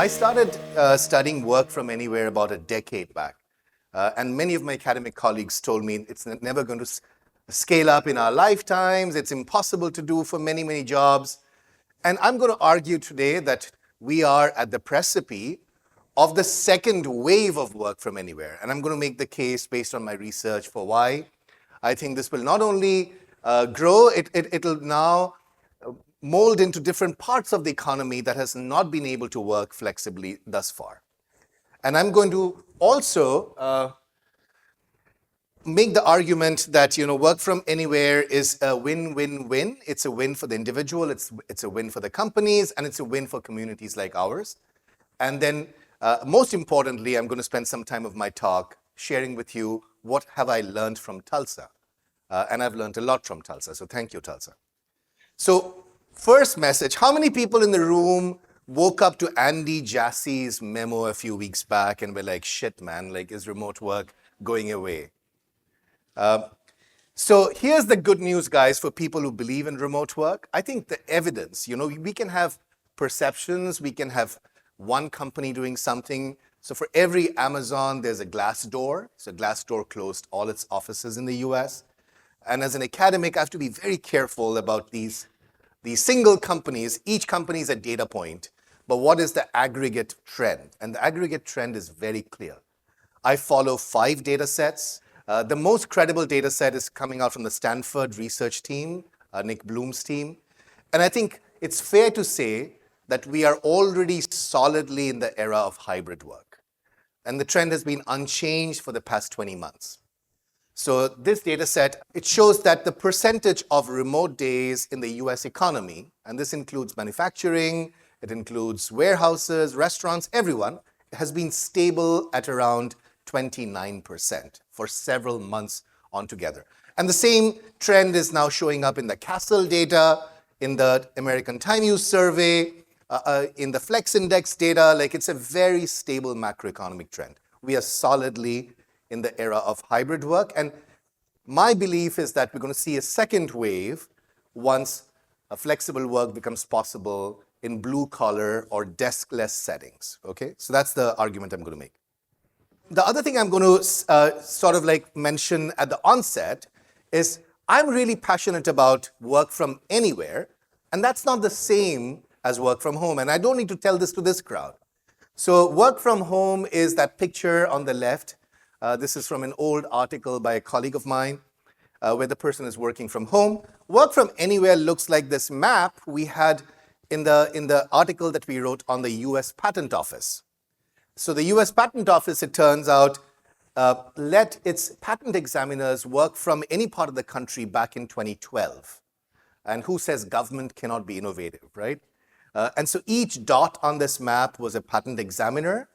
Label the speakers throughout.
Speaker 1: started studying work from anywhere about a decade back. And many of my academic colleagues told me it's never going to scale up in our lifetimes. It's impossible to do for many, many jobs. And I'm going to argue today that we are at the precipice of the second wave of work from anywhere. And I'm going to make the case based on my research for why I think this will not only grow, it'll now mold into different parts of the economy that has not been able to work flexibly thus far. And I'm going to also make the argument that work from anywhere is a win-win-win. It's a win for the individual, it's a win for the companies, and it's a win for communities like ours. And then, most importantly, I'm going to spend some time of my talk sharing with you what have I learned from Tulsa. And I've learned a lot from Tulsa, so thank you, Tulsa. So, first message, how many people in the room woke up to Andy Jassy's memo a few weeks back and were like, shit, man, like, is remote work going away? So here's the good news, guys, for people who believe in remote work. I think the evidence, we can have perceptions, we can have one company doing something. So for every Amazon, there's a Glassdoor. So Glassdoor closed all its offices in the US. And as an academic, I have to be very careful about these single companies. Each company is a data point. But what is the aggregate trend? And the aggregate trend is very clear. I follow 5 data sets. The most credible data set is coming out from the Stanford research team, Nick Bloom's team. And I think it's fair to say that we are already solidly in the era of hybrid work. And the trend has been unchanged for the past 20 months. So this data set, it shows that the percentage of remote days in the US economy, and this includes manufacturing, it includes warehouses, restaurants, everyone, has been stable at around 29% for several months on together. And the same trend is now showing up in the Castle data, in the American Time Use Survey, in the Flex Index data. Like, it's a very stable macroeconomic trend. We are solidly in the era of hybrid work. And my belief is that we're going to see a second wave once a flexible work becomes possible in blue-collar or desk-less settings. Okay? So that's the argument I'm going to make. The other thing I'm going to mention at the onset is I'm really passionate about work from anywhere, and that's not the same as work from home. And I don't need to tell this to this crowd. So work from home is that picture on the left. This is from an old article by a colleague of mine where the person is working from home. Work from anywhere looks like this map we had in the article that we wrote on the US Patent Office. So the US Patent Office, it turns out, let its patent examiners work from any part of the country back in 2012. And who says government cannot be innovative, right? And so each dot on this map was a patent examiner.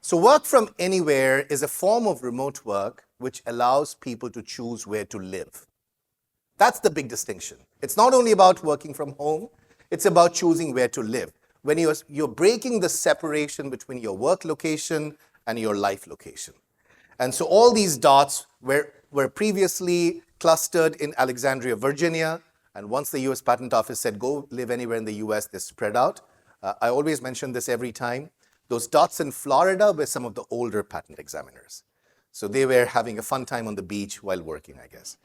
Speaker 1: So work from anywhere is a form of remote work which allows people to choose where to live. That's the big distinction. It's not only about working from home, it's about choosing where to live. When you're breaking the separation between your work location and your life location. And so all these dots were previously clustered in Alexandria, Virginia. And once the US Patent Office said, go live anywhere in the US, they spread out. I always mention this every time. Those dots in Florida were some of the older patent examiners. So they were having a fun time on the beach while working, I guess.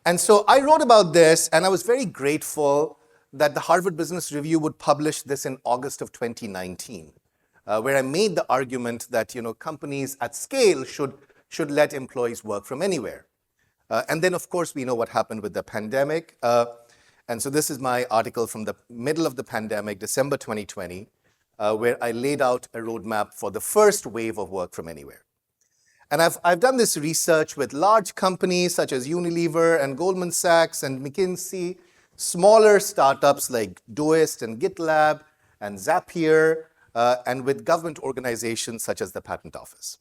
Speaker 1: And so I wrote about this, and I was very grateful that the Harvard Business Review would publish this in August of 2019, where I made the argument that companies at scale should let employees work from anywhere. And then, of course, we know what happened with the pandemic. And so this is my article from the middle of the pandemic, December 2020, where I laid out a roadmap for the first wave of work from anywhere. And I've done this research with large companies such as Unilever and Goldman Sachs and McKinsey, smaller startups like Doist and GitLab and Zapier, and with government organizations such as the Patent Office.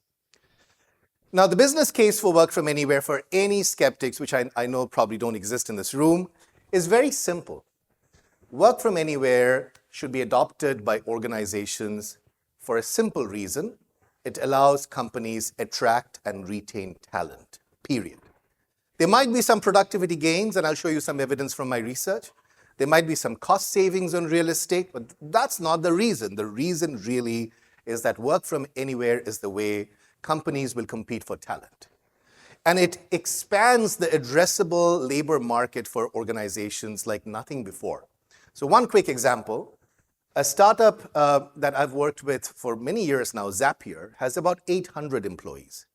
Speaker 1: Now, the business case for work from anywhere for any skeptics, which I know probably don't exist in this room, is very simple. Work from anywhere should be adopted by organizations for a simple reason. It allows companies attract and retain talent, period. There might be some productivity gains, and I'll show you some evidence from my research. There might be some cost savings on real estate, but that's not the reason. The reason really is that work from anywhere is the way companies will compete for talent. And it expands the addressable labor market for organizations like nothing before. So one quick example, a startup that I've worked with for many years now, Zapier, has about 800 employees.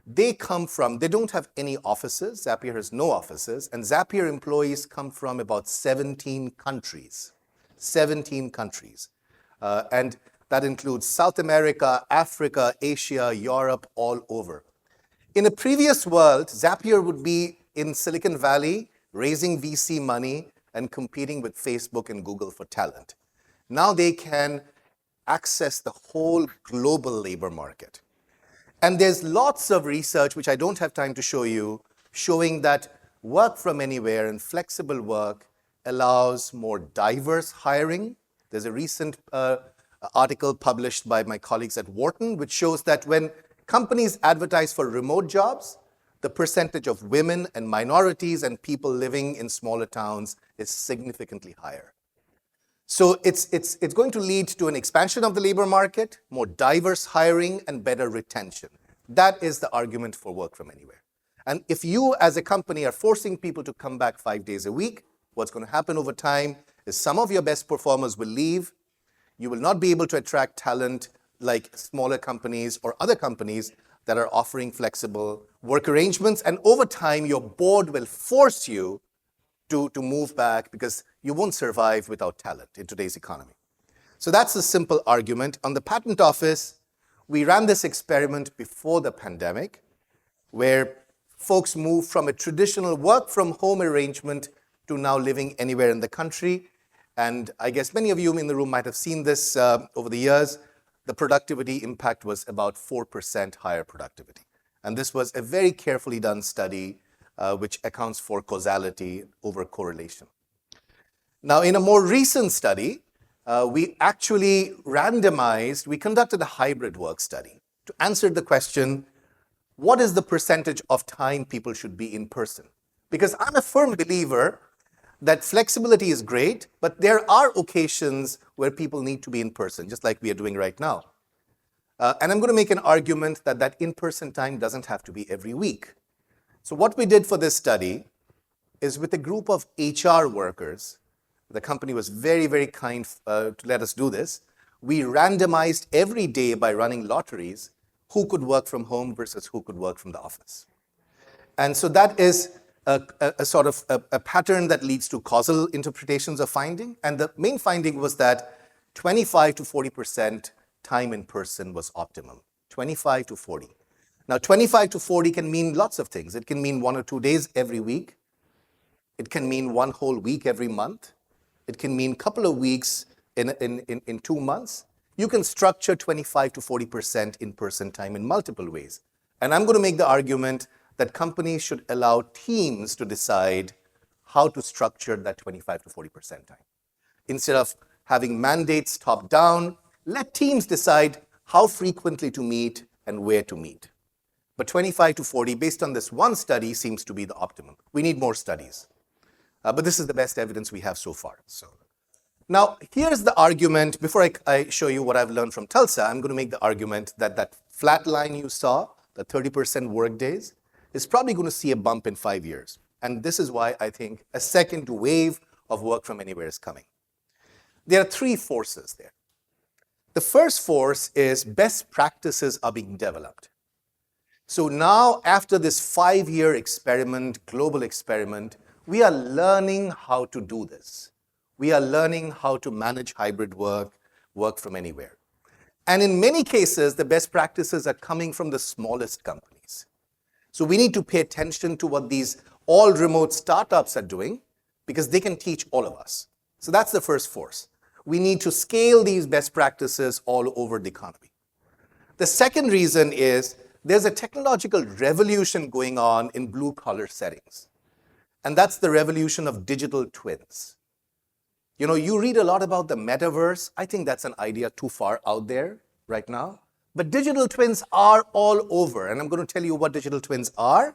Speaker 1: They don't have any offices. Zapier has no offices. And Zapier employees come from about 17 countries. 17 countries. And that includes South America, Africa, Asia, Europe, all over. In a previous world, Zapier would be in Silicon Valley raising VC money and competing with Facebook and Google for talent. Now they can access the whole global labor market. And there's lots of research, which I don't have time to show you, showing that work from anywhere and flexible work allows more diverse hiring. There's a recent article published by my colleagues at Wharton, which shows that when companies advertise for remote jobs, the percentage of women and minorities and people living in smaller towns is significantly higher. So it's going to lead to an expansion of the labor market, more diverse hiring, and better retention. That is the argument for work from anywhere. And if you as a company are forcing people to come back 5 days a week, what's going to happen over time is some of your best performers will leave. You will not be able to attract talent like smaller companies or other companies that are offering flexible work arrangements. And over time, your board will force you to move back because you won't survive without talent in today's economy. So that's the simple argument. On the patent office, we ran this experiment before the pandemic where folks moved from a traditional work from home arrangement to now living anywhere in the country. And I guess many of you in the room might have seen this over the years. The productivity impact was about 4% higher productivity. And this was a very carefully done study which accounts for causality over correlation. Now, in a more recent study, we actually we conducted a hybrid work study to answer the question, what is the percentage of time people should be in person? Because I'm a firm believer that flexibility is great, but there are occasions where people need to be in person, just like we are doing right now. And I'm going to make an argument that that in-person time doesn't have to be every week. So what we did for this study is with a group of HR workers, the company was very, very kind to let us do this. We randomized every day by running lotteries who could work from home versus who could work from the office. And so that is a sort of a pattern that leads to causal interpretations of finding. And the main finding was that 25 to 40% time in person was optimum, 25 to 40. Now, 25 to 40 can mean lots of things. It can mean 1 or 2 days every week. It can mean 1 whole week every month. It can mean a couple of weeks in 2 months. You can structure 25 to 40% in-person time in multiple ways. And I'm going to make the argument that companies should allow teams to decide how to structure that 25 to 40% time. Instead of having mandates top down, let teams decide how frequently to meet and where to meet. But 25 to 40, based on this one study, seems to be the optimum. We need more studies. But this is the best evidence we have so far. So now, here's the argument. Before I show you what I've learned from Tulsa, I'm going to make the argument that that flat line you saw, the 30% work days, is probably going to see a bump in 5 years. And this is why I think a second wave of work from anywhere is coming. There are 3 forces there. The first force is best practices are being developed. So now, after this 5-year experiment, global experiment, we are learning how to do this. We are learning how to manage hybrid work, work from anywhere. And in many cases, the best practices are coming from the smallest companies. So we need to pay attention to what these all remote startups are doing because they can teach all of us. So that's the first force. We need to scale these best practices all over the economy. The second reason is there's a technological revolution going on in blue-collar settings. And that's the revolution of digital twins. You know, you read a lot about the metaverse. I think that's an idea too far out there right now. But digital twins are all over. And I'm going to tell you what digital twins are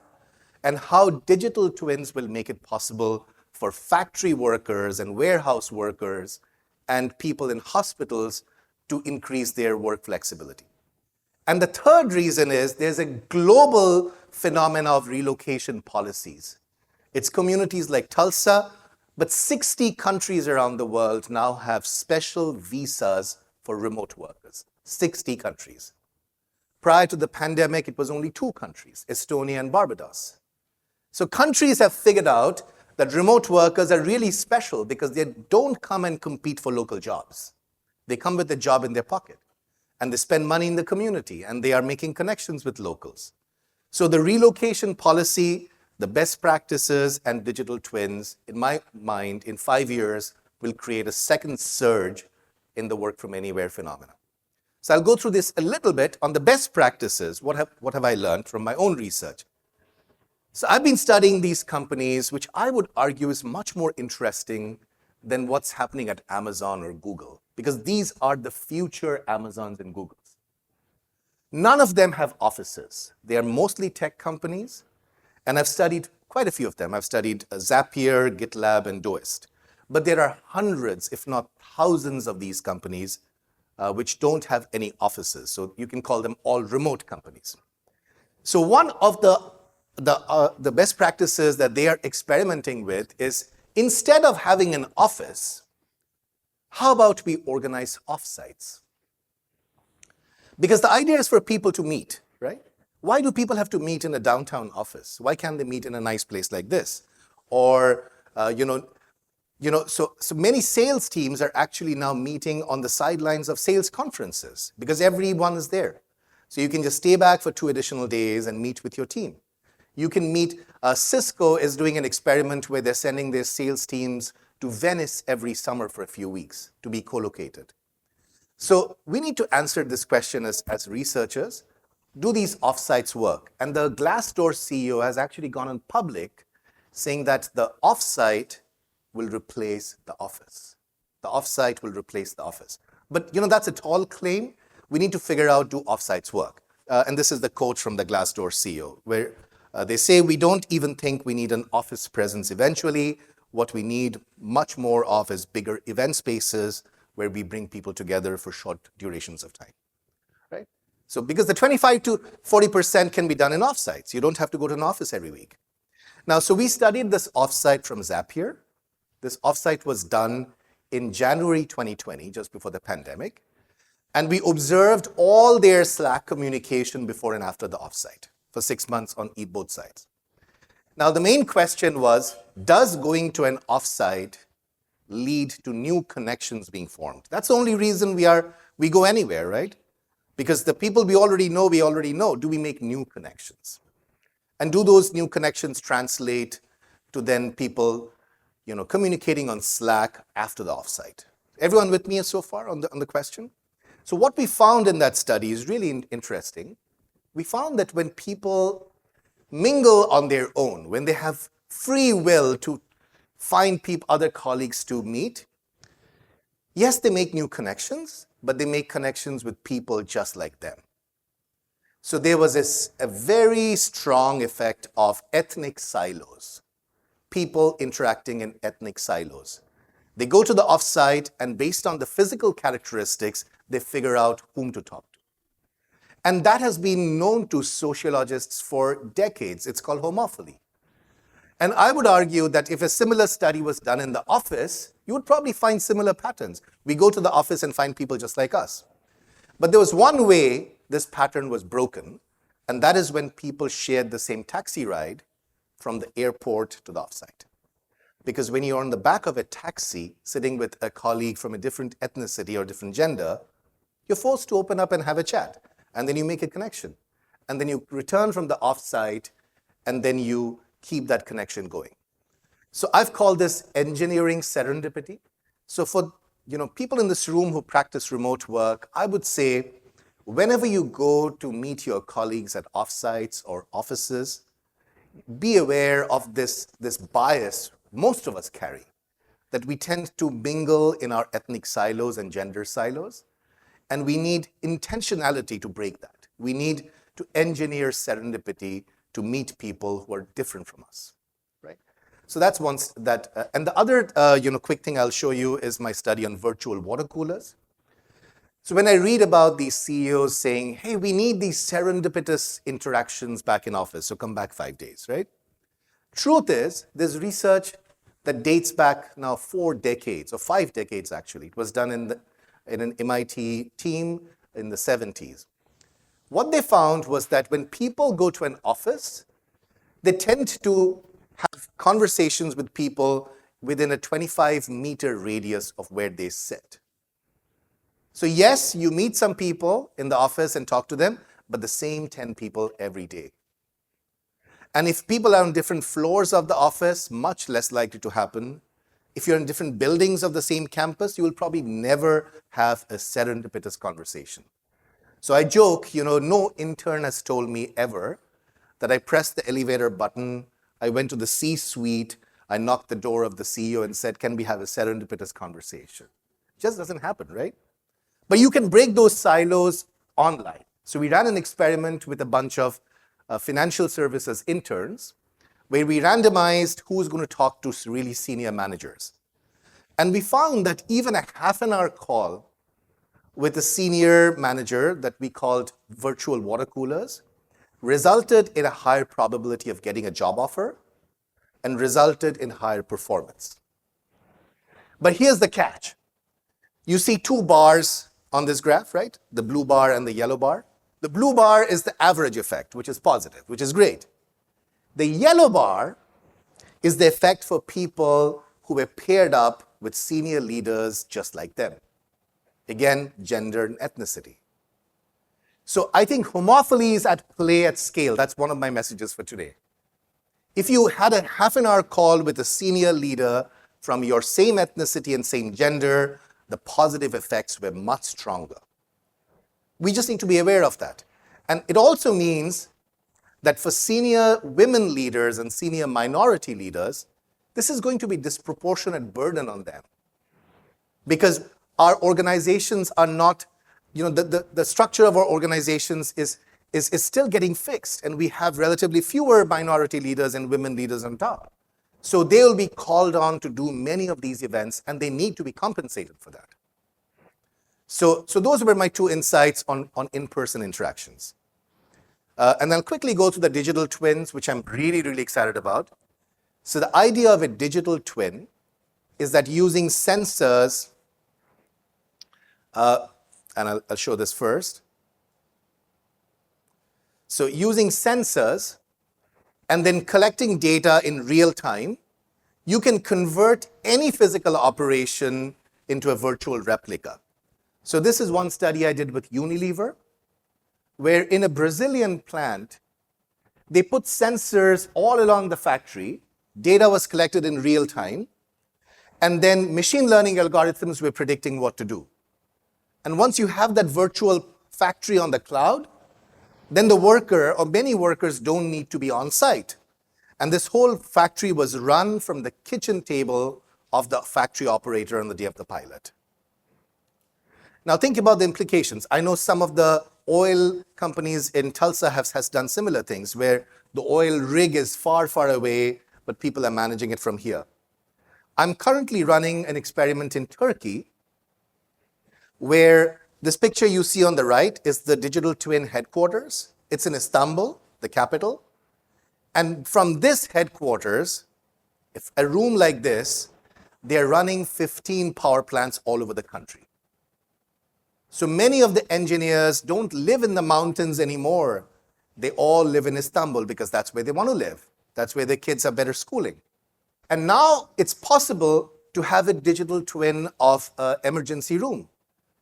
Speaker 1: and how digital twins will make it possible for factory workers and warehouse workers and people in hospitals to increase their work flexibility. And the third reason is there's a global phenomenon of relocation policies. It's communities like Tulsa, but 60 countries around the world now have special visas for remote workers. 60 countries. Prior to the pandemic, it was only 2 countries, Estonia and Barbados. So countries have figured out that remote workers are really special because they don't come and compete for local jobs. They come with a job in their pocket, and they spend money in the community, and they are making connections with locals. So the relocation policy, the best practices, and digital twins, in my mind, in 5 years, will create a second surge in the work from anywhere phenomenon. So I'll go through this a little bit on the best practices. What have I learned from my own research? So I've been studying these companies, which I would argue is much more interesting than what's happening at Amazon or Google, because these are the future Amazons and Googles. None of them have offices. They are mostly tech companies, and I've studied quite a few of them. I've studied Zapier, GitLab, and Doist. But there are hundreds, if not thousands, of these companies which don't have any offices. So you can call them all remote companies. So one of the best practices that they are experimenting with is, instead of having an office, how about we organize offsites? Because the idea is for people to meet, right? Why do people have to meet in a downtown office? Why can't they meet in a nice place like this? Or, so many sales teams are actually now meeting on the sidelines of sales conferences because everyone is there. So you can just stay back for 2 additional days and meet with your team. You can meet, Cisco is doing an experiment where they're sending their sales teams to Venice every summer for a few weeks to be co-located. So we need to answer this question as researchers. Do these offsites work? And the Glassdoor CEO has actually gone on public saying that the offsite will replace the office. The offsite will replace the office. But that's a tall claim. We need to figure out, do offsites work? And this is the quote from the Glassdoor CEO, where they say, we don't even think we need an office presence eventually. What we need much more of is bigger event spaces where we bring people together for short durations of time, right? So because the 25 to 40% can be done in offsites. You don't have to go to an office every week. Now, so we studied this offsite from Zapier. This offsite was done in January 2020, just before the pandemic. And we observed all their Slack communication before and after the offsite for 6 months on both sides. Now, the main question was, does going to an offsite lead to new connections being formed? That's the only reason we go anywhere, right? Because the people we already know. Do we make new connections? And do those new connections translate to then people communicating on Slack after the offsite? Everyone with me so far on the question? So what we found in that study is really interesting. We found that when people mingle on their own, when they have free will to find other colleagues to meet, yes, they make new connections, but they make connections with people just like them. So there was a very strong effect of ethnic silos, people interacting in ethnic silos. They go to the offsite, and based on the physical characteristics, they figure out whom to talk to. And that has been known to sociologists for decades. It's called homophily. And I would argue that if a similar study was done in the office, you would probably find similar patterns. We go to the office and find people just like us. But there was one way this pattern was broken, and that is when people shared the same taxi ride from the airport to the offsite. Because when you're on the back of a taxi, sitting with a colleague from a different ethnicity or different gender, you're forced to open up and have a chat. And then you make a connection. And then you return from the offsite, and then you keep that connection going. So I've called this engineering serendipity. So for people in this room who practice remote work, I would say whenever you go to meet your colleagues at offsites or offices, be aware of this bias most of us carry, that we tend to mingle in our ethnic silos and gender silos, and we need intentionality to break that. We need to engineer serendipity to meet people who are different from us, right? So that's one and the other quick thing I'll show you is my study on virtual water coolers. So when I read about these CEOs saying, hey, we need these serendipitous interactions back in office, so come back 5 days, right? Truth is, there's research that dates back now 4 decades, or 5 decades actually. It was done in an MIT team in the 70s. What they found was that when people go to an office, they tend to have conversations with people within a 25-meter radius of where they sit. So yes, you meet some people in the office and talk to them, but the same 10 people every day. And if people are on different floors of the office, much less likely to happen. If you're in different buildings of the same campus, you will probably never have a serendipitous conversation. So I joke, no intern has told me ever that I pressed the elevator button, I went to the C-suite, I knocked the door of the CEO and said, can we have a serendipitous conversation? It just doesn't happen, right? But you can break those silos online. So we ran an experiment with a bunch of financial services interns where we randomized who's going to talk to really senior managers. And we found that even a half an hour call with a senior manager that we called virtual water coolers resulted in a higher probability of getting a job offer and resulted in higher performance. But here's the catch. You see two bars on this graph, right? The blue bar and the yellow bar. The blue bar is the average effect, which is positive, which is great. The yellow bar is the effect for people who were paired up with senior leaders just like them. Again, gender and ethnicity. So I think homophily is at play at scale. That's one of my messages for today. If you had a half an hour call with a senior leader from your same ethnicity and same gender, the positive effects were much stronger. We just need to be aware of that. And it also means that for senior women leaders and senior minority leaders, this is going to be disproportionate burden on them. Because our organizations are not, the structure of our organizations is still getting fixed, and we have relatively fewer minority leaders and women leaders on top. So they will be called on to do many of these events, and they need to be compensated for that. So those were my two insights on in-person interactions. And I'll quickly go to the digital twins, which I'm really, really excited about. So the idea of a digital twin is that using sensors, and I'll show this first. So using sensors and then collecting data in real time, you can convert any physical operation into a virtual replica. So this is one study I did with Unilever, where in a Brazilian plant, they put sensors all along the factory, data was collected in real time, and then machine learning algorithms were predicting what to do. And once you have that virtual factory on the cloud, then the worker or many workers don't need to be on site. And this whole factory was run from the kitchen table of the factory operator on the day of the pilot. Now think about the implications. I know some of the oil companies in Tulsa has done similar things where the oil rig is far, far away, but people are managing it from here. I'm currently running an experiment in Turkey where this picture you see on the right is the digital twin headquarters. It's in Istanbul, the capital. And from this headquarters, if a room like this, they're running 15 power plants all over the country. So many of the engineers don't live in the mountains anymore. They all live in Istanbul because that's where they want to live. That's where their kids have better schooling. And now it's possible to have a digital twin of an emergency room.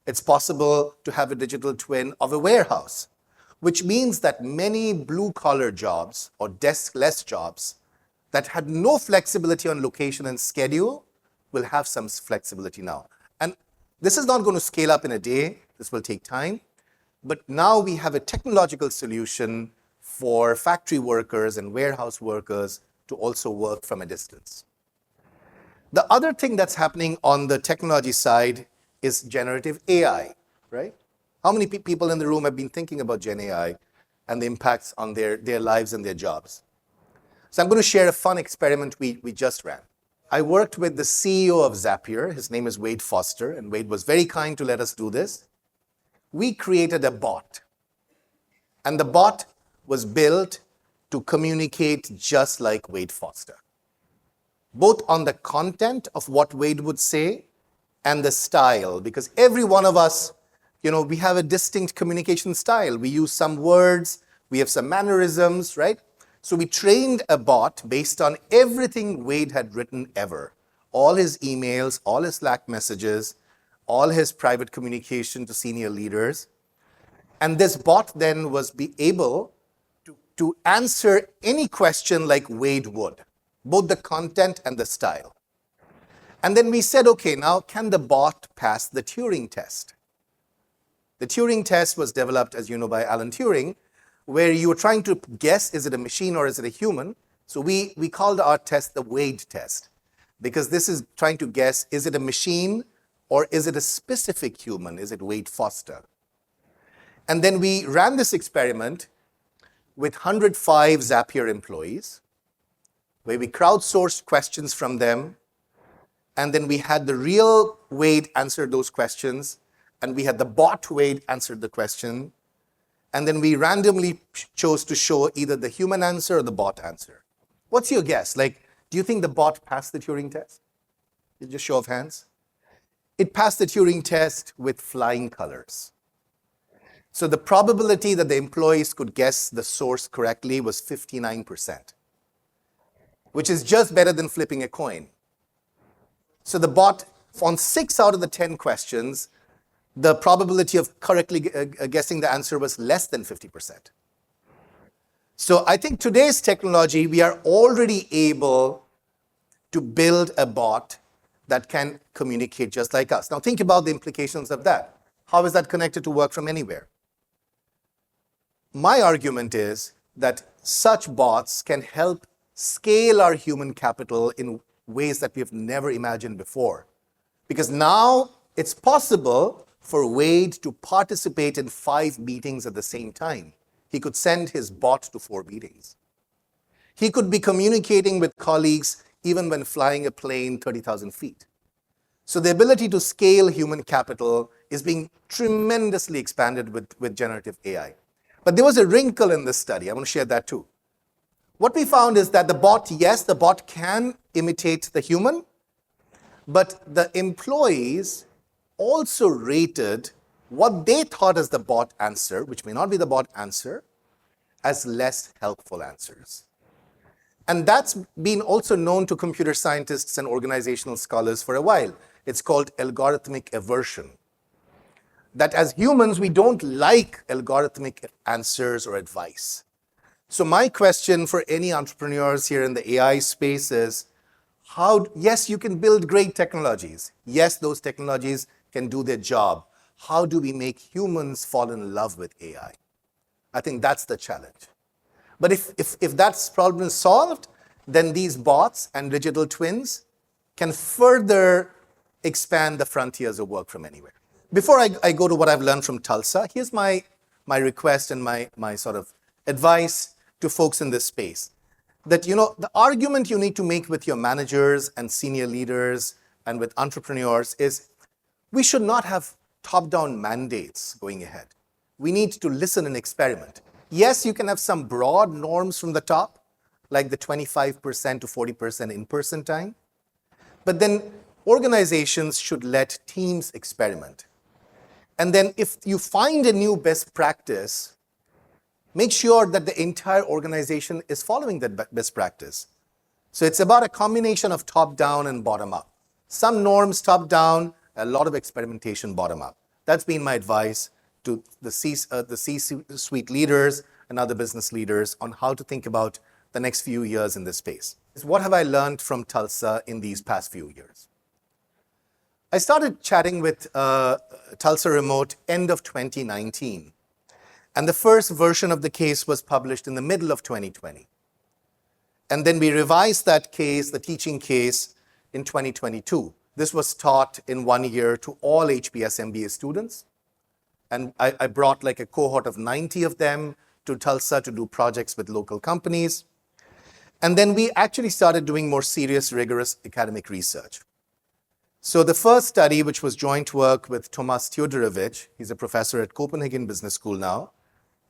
Speaker 1: It's possible to have a digital twin of a warehouse, which means that many blue-collar jobs or desk-less jobs that had no flexibility on location and schedule will have some flexibility now. And this is not going to scale up in a day. This will take time. But now we have a technological solution for factory workers and warehouse workers to also work from a distance. The other thing that's happening on the technology side is generative AI, right? How many people in the room have been thinking about Gen AI and the impacts on their lives and their jobs? So I'm going to share a fun experiment we just ran. I worked with the CEO of Zapier. His name is Wade Foster, and Wade was very kind to let us do this. we created a bot. And the bot was built to communicate just like Wade Foster, both on the content of what Wade would say and the style, because every one of us, we have a distinct communication style. We use some words, we have some mannerisms, right? So we trained a bot based on everything Wade had written ever. All his emails, all his Slack messages, all his private communication to senior leaders. And this bot then was be able to answer any question like Wade would, both the content and the style. And then we said, okay, now can the bot pass the Turing test? The Turing test was developed, as you know, by Alan Turing, where you were trying to guess, is it a machine or is it a human? So we called our test the Wade test, because this is trying to guess, is it a machine or is it a specific human? Is it Wade Foster? And then we ran this experiment with 105 Zapier employees, where we crowdsourced questions from them, and then we had the real Wade answer those questions, and we had the bot Wade answer the question, and then we randomly chose to show either the human answer or the bot answer. What's your guess? Do you think the bot passed the Turing test? Just show of hands. It passed the Turing test with flying colors. So the probability that the employees could guess the source correctly was 59%, which is just better than flipping a coin. So the bot, on 6 out of the 10 questions, the probability of correctly guessing the answer was less than 50%. So I think today's technology, we are already able to build a bot that can communicate just like us. Now think about the implications of that. How is that connected to work from anywhere? My argument is that such bots can help scale our human capital in ways that we have never imagined before. Because now it's possible for Wade to participate in 5 meetings at the same time. He could send his bot to 4 meetings. He could be communicating with colleagues even when flying a plane 30,000 feet. So the ability to scale human capital is being tremendously expanded with generative AI. But there was a wrinkle in this study. I want to share that too. What we found is that the bot, yes, the bot can imitate the human, but the employees also rated what they thought as the bot answer, which may not be the bot answer, as less helpful answers. And that's been also known to computer scientists and organizational scholars for a while. It's called algorithmic aversion. That as humans, we don't like algorithmic answers or advice. So my question for any entrepreneurs here in the AI space is, yes, you can build great technologies. Yes, those technologies can do their job. How do we make humans fall in love with AI? I think that's the challenge. But if that problem is solved, then these bots and digital twins can further expand the frontiers of work from anywhere. Before I go to what I've learned from Tulsa, here's my request and my sort of advice to folks in this space. That, the argument you need to make with your managers and senior leaders and with entrepreneurs is we should not have top-down mandates going ahead. We need to listen and experiment. Yes, you can have some broad norms from the top, like the 25% to 40% in-person time. But then organizations should let teams experiment. And then if you find a new best practice, make sure that the entire organization is following that best practice. So it's about a combination of top-down and bottom-up. Some norms top-down, a lot of experimentation bottom-up. That's been my advice to the C-suite leaders and other business leaders on how to think about the next few years in this space. What have I learned from Tulsa in these past few years? I started chatting with Tulsa Remote end of 2019. And the first version of the case was published in the middle of 2020. And then we revised that case, the teaching case, in 2022. This was taught in 1 year to all HBS MBA students. And I brought like a cohort of 90 of them to Tulsa to do projects with local companies. And then we actually started doing more serious, rigorous academic research. So the first study, which was joint work with Tomas Theodorovich, he's a professor at Copenhagen Business School now,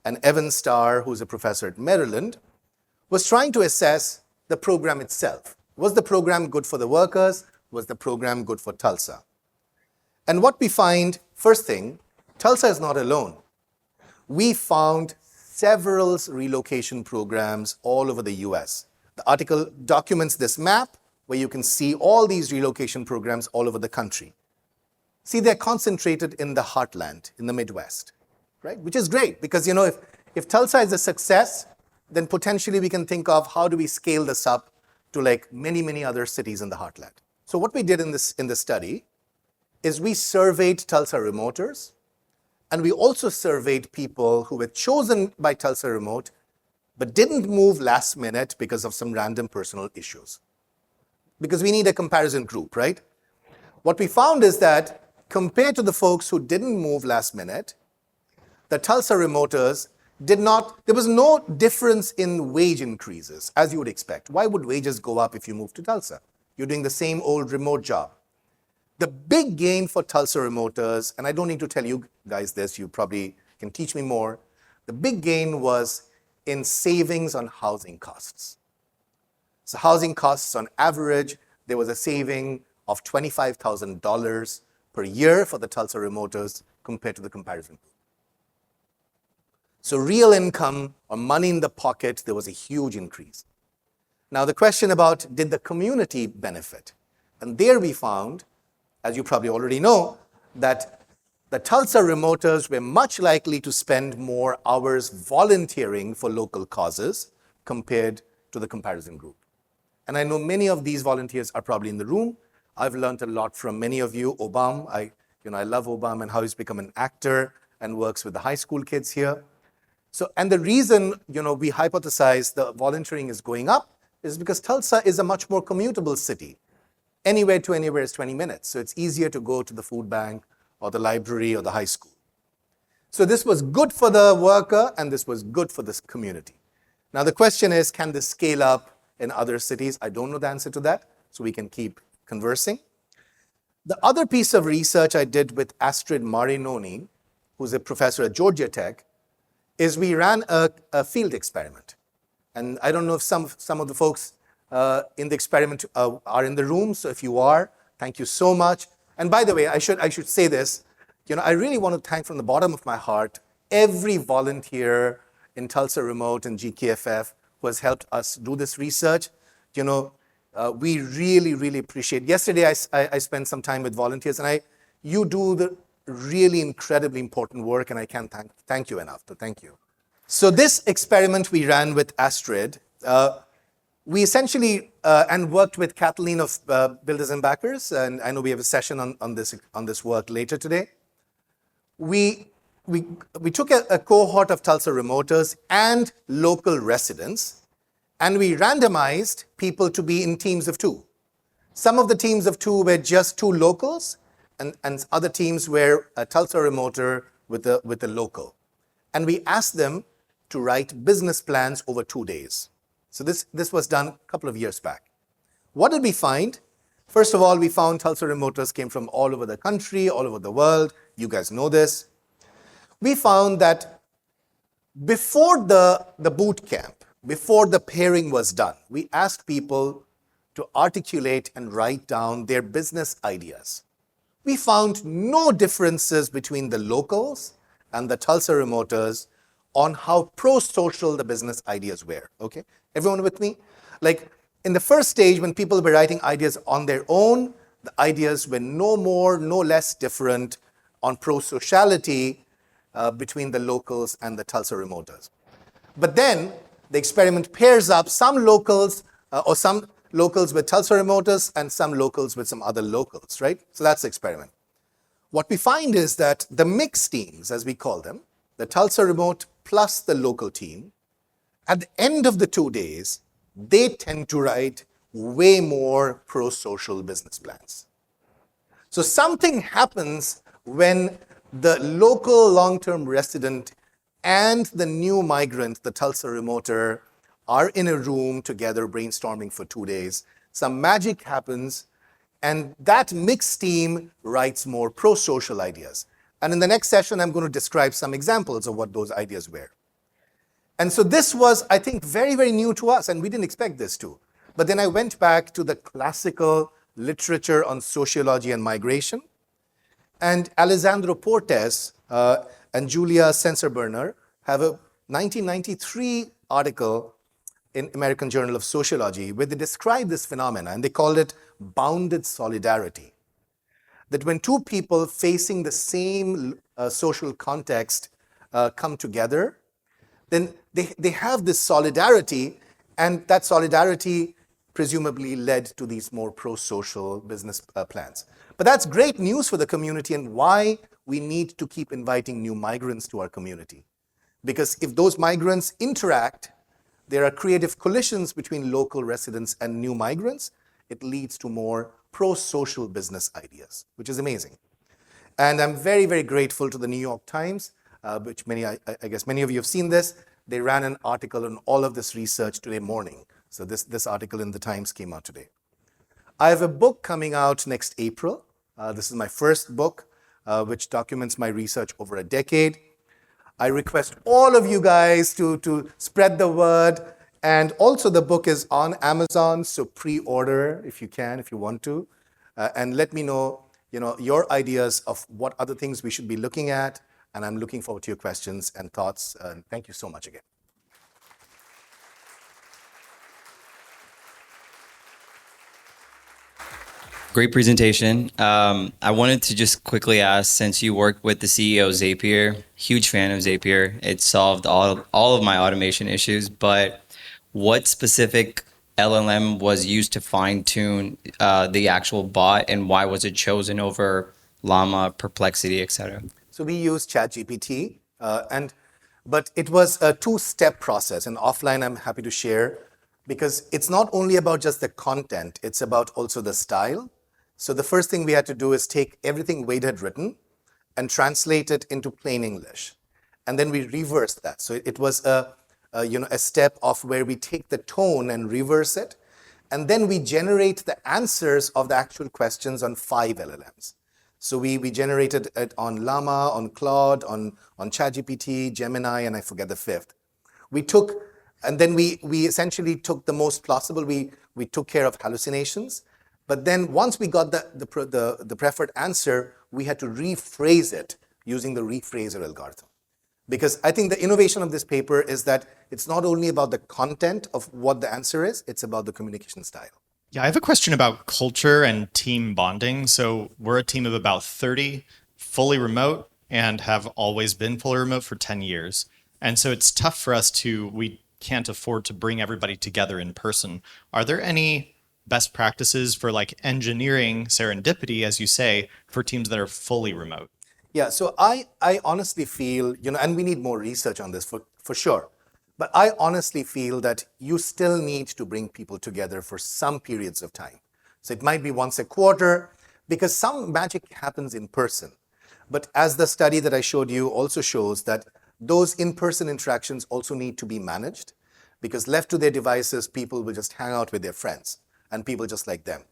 Speaker 1: and Evan Starr, who's a professor at Maryland, was trying to assess the program itself. Was the program good for the workers? Was the program good for Tulsa? And what we find, first thing, Tulsa is not alone. We found several relocation programs all over the US. The article documents this map where you can see all these relocation programs all over the country. See, they're concentrated in the heartland, in the Midwest, right? Which is great because, if Tulsa is a success, then potentially we can think of how do we scale this up to like many, many other cities in the heartland. So what we did in this study is we surveyed Tulsa Remoters, and we also surveyed people who were chosen by Tulsa Remote but didn't move last minute because of some random personal issues. Because we need a comparison group, right? What we found is that compared to the folks who didn't move last minute, the Tulsa Remoters there was no difference in wage increases, as you would expect. Why would wages go up if you move to Tulsa? You're doing the same old remote job. The big gain for Tulsa Remoters, and I don't need to tell you guys this, you probably can teach me more. The big gain was in savings on housing costs. So housing costs on average, there was a saving of $25,000 per year for the Tulsa Remoters compared to the comparison group. So real income or money in the pocket, there was a huge increase. Now the question about did the community benefit? And there we found, as you probably already know, that the Tulsa Remoters were much likely to spend more hours volunteering for local causes compared to the comparison group. And I know many of these volunteers are probably in the room. I've learned a lot from many of you. Obam, I love Obam and how he's become an actor and works with the high school kids here. So, and the reason, we hypothesize the volunteering is going up is because Tulsa is a much more commutable city. Anywhere to anywhere is 20 minutes. So it's easier to go to the food bank or the library or the high school. So this was good for the worker and this was good for this community. Now the question is, can this scale up in other cities? I don't know the answer to that, so we can keep conversing. The other piece of research I did with Astrid Marinoni, who's a professor at Georgia Tech, is we ran a field experiment. And I don't know if some of the folks in the experiment are in the room. So if you are, thank you so much. And by the way, I should say this. I really want to thank from the bottom of my heart every volunteer in Tulsa Remote and GKFF who has helped us do this research. We really, really appreciate. Yesterday, I spent some time with volunteers, and you do the really incredibly important work, and I can't thank you enough. So thank you. So this experiment we ran with Astrid, we essentially and worked with Kathleen of Builders and Backers, and I know we have a session on this work later today. We took a cohort of Tulsa Remoters and local residents, and we randomized people to be in teams of two. Some of the teams of two were just two locals, and other teams were a Tulsa Remoter with a local. And we asked them to write business plans over 2 days. So this was done a couple of years back. What did we find? First of all, we found Tulsa Remoters came from all over the country, all over the world. You guys know this. We found that before the boot camp, before the pairing was done, we asked people to articulate and write down their business ideas. We found no differences between the locals and the Tulsa Remoters on how pro-social the business ideas were, okay? Everyone with me? Like in the first stage, when people were writing ideas on their own, the ideas were no more, no less different on pro-sociality between the locals and the Tulsa Remoters. But then the experiment pairs up some locals or some locals with Tulsa Remoters and some locals with some other locals, right? So that's the experiment. What we find is that the mixed teams, as we call them, the Tulsa Remote plus the local team, at the end of the 2 days, they tend to write way more pro-social business plans. So something happens when the local long-term resident and the new migrant, the Tulsa Remoter, are in a room together brainstorming for 2 days. Some magic happens, And that mixed team writes more pro-social ideas. And in the next session, I'm going to describe some examples of what those ideas were. And so this was, I think, very, very new to us, and we didn't expect this to. But then I went back to the classical literature on sociology and migration. And Alessandro Portes and Julia Sensenbrenner have a 1993 article in American Journal of Sociology where they describe this phenomena, and they called it bounded solidarity. That when two people facing the same social context come together, then they have this solidarity, and that solidarity presumably led to these more pro-social business plans. But that's great news for the community and why we need to keep inviting new migrants to our community. Because if those migrants interact, there are creative collisions between local residents and new migrants, it leads to more pro-social business ideas, which is amazing. And I'm very, very grateful to the New York Times, which I guess many of you have seen this. They ran an article on all of this research today morning. So this article in the Times came out today. I have a book coming out next April. This is my first book, which documents my research over a decade. I request all of you guys to spread the word. And also the book is on Amazon, so pre-order if you can, if you want to. And let me know, your ideas of what other things we should be looking at. And I'm looking forward to your questions and thoughts. And thank you so much again.
Speaker 2: Great presentation. I wanted to just quickly ask, since you worked with the CEO of Zapier, huge fan of Zapier, it solved all of my automation issues, but what specific LLM was used to fine-tune the actual bot, and why was it chosen over Llama, Perplexity, et cetera?
Speaker 1: So we used ChatGPT, but it was a two-step process, and offline I'm happy to share, because it's not only about just the content, it's about also the style. So the first thing we had to do is take everything Wade had written and translate it into plain English. And then we reversed that. So it was a step of where we take the tone and reverse it. And then we generate the answers of the actual questions on 5 LLMs. So we generated it on Llama, on Claude, on ChatGPT, Gemini, and I forget the 5th. And then we essentially took the most plausible. We took care of hallucinations. But then once we got the preferred answer, we had to rephrase it using the rephraser algorithm. Because I think the innovation of this paper is that it's not only about the content of what the answer is, it's about the communication style.
Speaker 3: Yeah, I have a question about culture and team bonding. So we're a team of about 30, fully remote, and have always been fully remote for 10 years. And so it's tough for us we can't afford to bring everybody together in person. Are there any best practices for engineering serendipity, as you say, for teams that are fully remote?
Speaker 1: Yeah, so I honestly feel, and we need more research on this for sure, but I honestly feel that you still need to bring people together for some periods of time. So it might be once a quarter, because some magic happens in person. But as the study that I showed you also shows, that those in-person interactions also need to be managed, because left to their devices, people will just hang out with their friends and people just like them.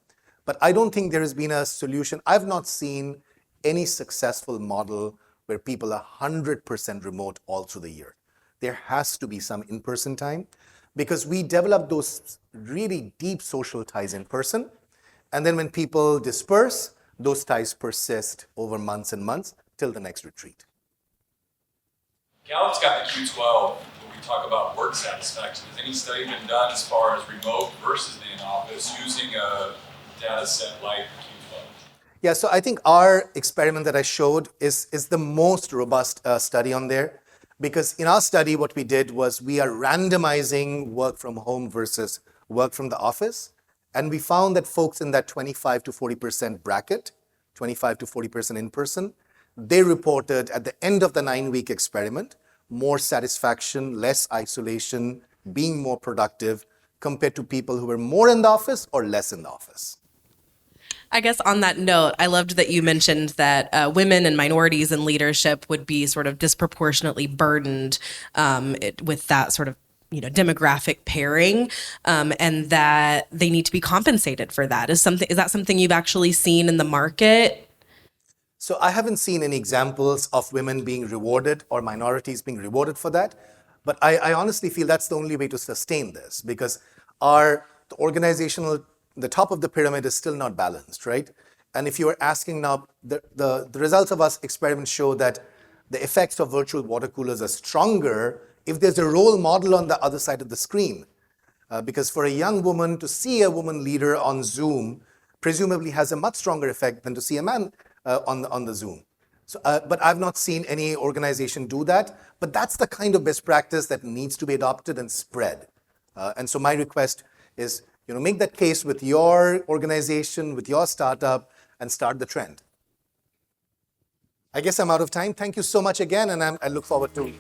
Speaker 1: But I don't think there has been a solution. I've not seen any successful model where people are 100% remote all through the year. There has to be some in-person time, because we develop those really deep social ties in person. And then when people disperse, those ties persist over months and months till the next retreat.
Speaker 4: Gallup's got the Q12 when we talk about work satisfaction. Has any study been done as far as remote versus the in-office using a data set like Q12?
Speaker 1: Yeah, so I think our experiment that I showed is the most robust study on there. Because in our study, what we did was we are randomizing work from home versus work from the office. And we found that folks in that 25 to 40% bracket, 25 to 40% in person, they reported at the end of the 9-week experiment, more satisfaction, less isolation, being more productive compared to people who were more in the office or less in the office.
Speaker 5: I guess on that note, I loved that you mentioned that women and minorities in leadership would be sort of disproportionately burdened with that sort of demographic pairing, and that they need to be compensated for that. Is that something you've actually seen in the market?
Speaker 1: So I haven't seen any examples of women being rewarded or minorities being rewarded for that. But I honestly feel that's the only way to sustain this, because the top of the pyramid is still not balanced, right? And if you are asking now, the results of our experiments show that the effects of virtual water coolers are stronger if there's a role model on the other side of the screen. Because for a young woman to see a woman leader on Zoom presumably has a much stronger effect than to see a man on the Zoom. So, but I've not seen any organization do that. But that's the kind of best practice that needs to be adopted and spread. And so my request is, make that case with your organization, with your startup, and start the trend. I guess I'm out of time. Thank you so much again, and I look forward to